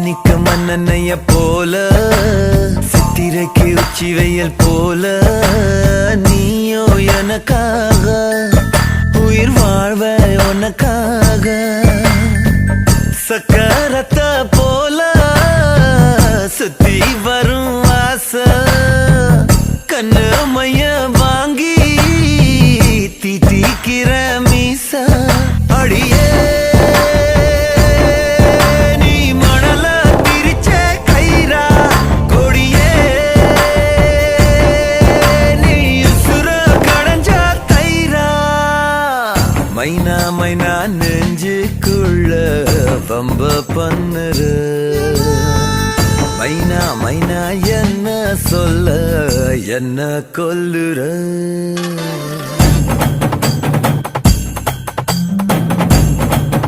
மன்னிக்க மன்னனைய போல சித்திரைக்கு உச்சி வெயில் போல நீயோ எனக்காக உயிர் வாழ்வ உனக்காக சக்கரத்த போல சுத்தி வரும் ஆசை கண்ணு மைய வாங்கி தீட்டிக்கிற மீச அடியே மைனா மைனா நெஞ்சுக்குள்ள பம்ப பண்ணுற மைனா மைனா என்ன சொல்ல என்ன கொல்லுற